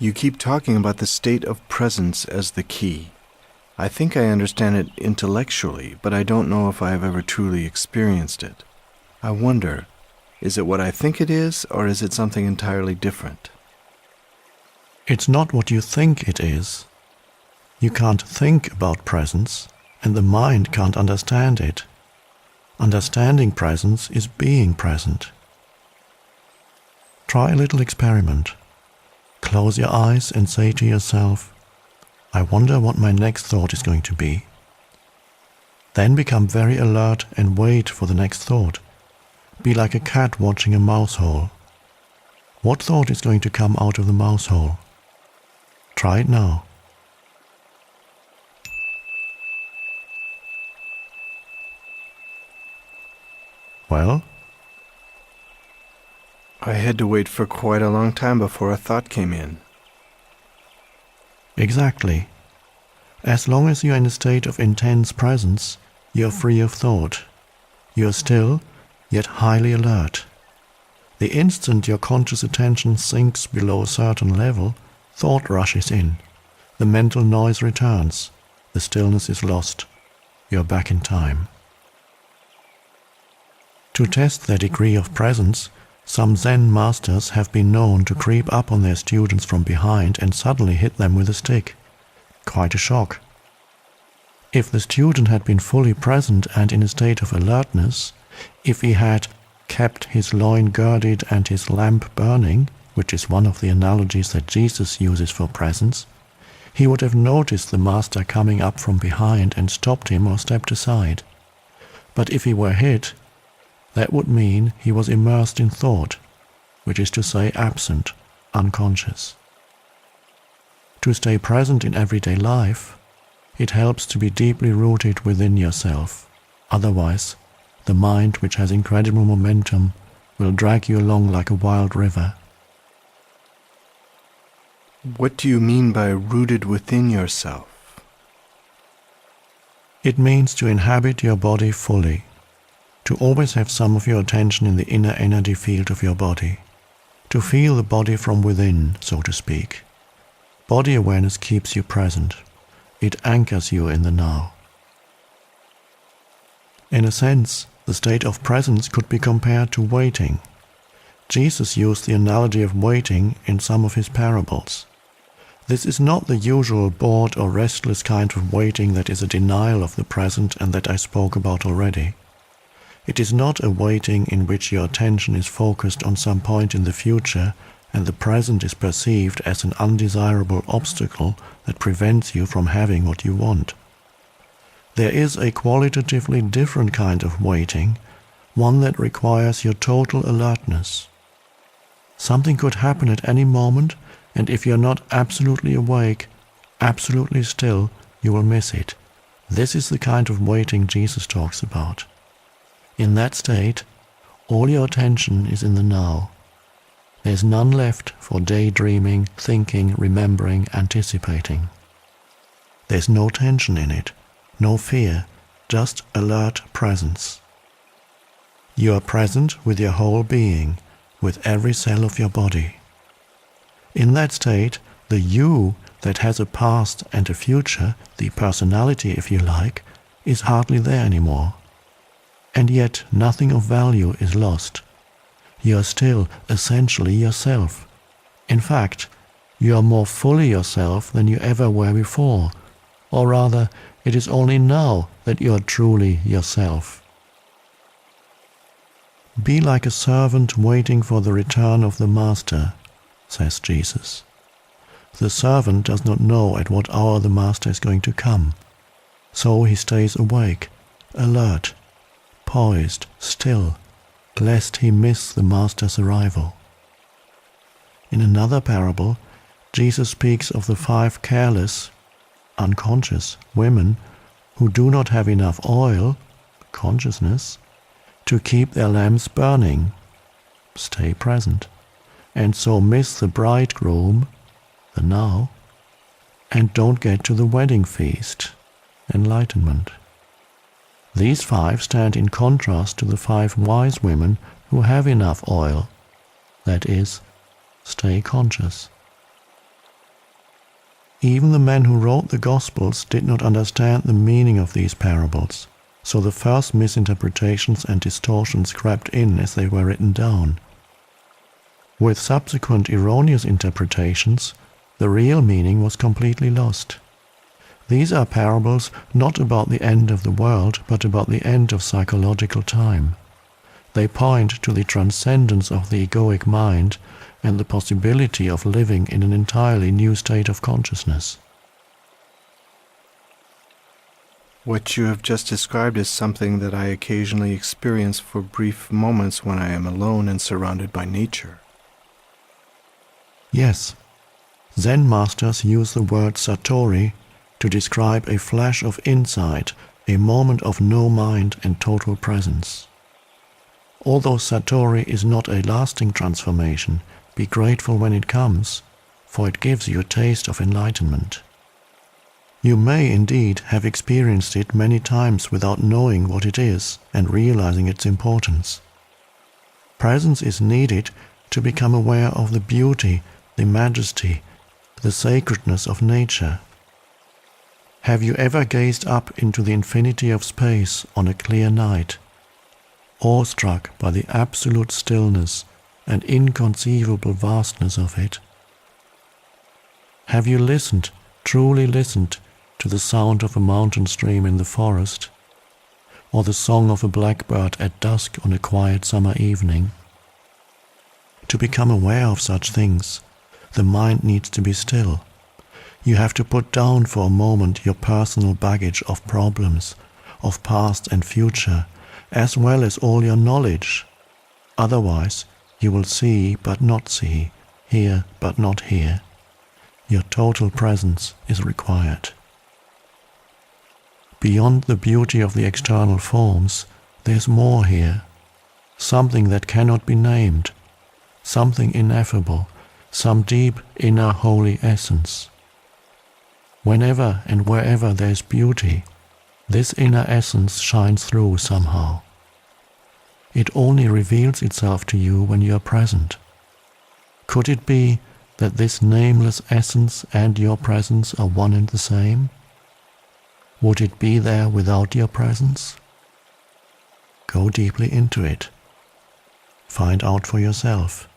You keep talking about the state of presence as the key. I think I understand it intellectually, but I don't know if I have ever truly experienced it. I wonder, is it what I think it is, or is it something entirely different? It's not what you think it is. You can't think about presence, and the mind can't understand it. Understanding presence is being present. Try a little experiment. Close your eyes and say to yourself, I wonder what my next thought is going to be. Then become very alert and wait for the next thought. Be like a cat watching a mouse hole. What thought is going to come out of the mouse hole? Try it now. Well? I had to wait for quite a long time before a thought came in. Exactly. As long as you're in a state of intense presence, you're free of thought. You're still, yet highly alert. The instant your conscious attention sinks below a certain level, thought rushes in. The mental noise returns. The stillness is lost. You're back in time. To test their degree of presence, some Zen masters have been known to creep up on their students from behind and suddenly hit them with a stick. Quite a shock. If the student had been fully present and in a state of alertness, if he had kept his loin girded and his lamp burning, which is one of the analogies that Jesus uses for presence, he would have noticed the master coming up from behind and stopped him or stepped aside. But if he were hit, that would mean he was immersed in thought, which is to say absent, unconscious. To stay present in everyday life, it helps to be deeply rooted within yourself. Otherwise, the mind, which has incredible momentum, will drag you along like a wild river. What do you mean by rooted within yourself? It means to inhabit your body fully, to always have some of your attention in the inner energy field of your body, to feel the body from within, so to speak. Body awareness keeps you present. It anchors you in the now. In a sense, the state of presence could be compared to waiting. Jesus used the analogy of waiting in some of his parables. This is not the usual bored or restless kind of waiting that is a denial of the present and that I spoke about already. It is not a waiting in which your attention is focused on some point in the future and the present is perceived as an undesirable obstacle that prevents you from having what you want. There is a qualitatively different kind of waiting, one that requires your total alertness. Something could happen at any moment, and if you're not absolutely awake, absolutely still, you will miss it. This is the kind of waiting Jesus talks about. In that state, all your attention is in the now. There's none left for daydreaming, thinking, remembering, anticipating. There's no tension in it, no fear, just alert presence. You are present with your whole being, with every cell of your body. In that state, the you that has a past and a future, the personality if you like, is hardly there anymore. And yet nothing of value is lost. You are still essentially yourself. In fact, you are more fully yourself than you ever were before, or rather, it is only now that you are truly yourself. Be like a servant waiting for the return of the master, says Jesus. The servant does not know at what hour the master is going to come, so he stays awake, alert, poised, still, lest he miss the master's arrival. In another parable, Jesus speaks of the 5 careless, unconscious women who do not have enough oil, consciousness, to keep their lamps burning, stay present, and so miss the bridegroom, the now, and don't get to the wedding feast, enlightenment. These 5 stand in contrast to the 5 wise women who have enough oil, that is, stay conscious. Even the men who wrote the Gospels did not understand the meaning of these parables, so the first misinterpretations and distortions crept in as they were written down. With subsequent erroneous interpretations, the real meaning was completely lost. These are parables not about the end of the world, but about the end of psychological time. They point to the transcendence of the egoic mind and the possibility of living in an entirely new state of consciousness. What you have just described is something that I occasionally experience for brief moments when I am alone and surrounded by nature. Yes, Zen masters use the word satori to describe a flash of insight, a moment of no mind and total presence. Although satori is not a lasting transformation, be grateful when it comes, for it gives you a taste of enlightenment. You may indeed have experienced it many times without knowing what it is and realizing its importance. Presence is needed to become aware of the beauty, the majesty, the sacredness of nature. Have you ever gazed up into the infinity of space on a clear night, awestruck by the absolute stillness and inconceivable vastness of it? Have you listened, truly listened, to the sound of a mountain stream in the forest, or the song of a blackbird at dusk on a quiet summer evening? To become aware of such things, the mind needs to be still. You have to put down for a moment your personal baggage of problems, of past and future, as well as all your knowledge. Otherwise, you will see but not see, hear but not hear. Your total presence is required. Beyond the beauty of the external forms, there's more here, something that cannot be named, something ineffable, some deep inner holy essence. Whenever and wherever there's beauty, this inner essence shines through somehow. It only reveals itself to you when you are present. Could it be that this nameless essence and your presence are one and the same? Would it be there without your presence? Go deeply into it. Find out for yourself.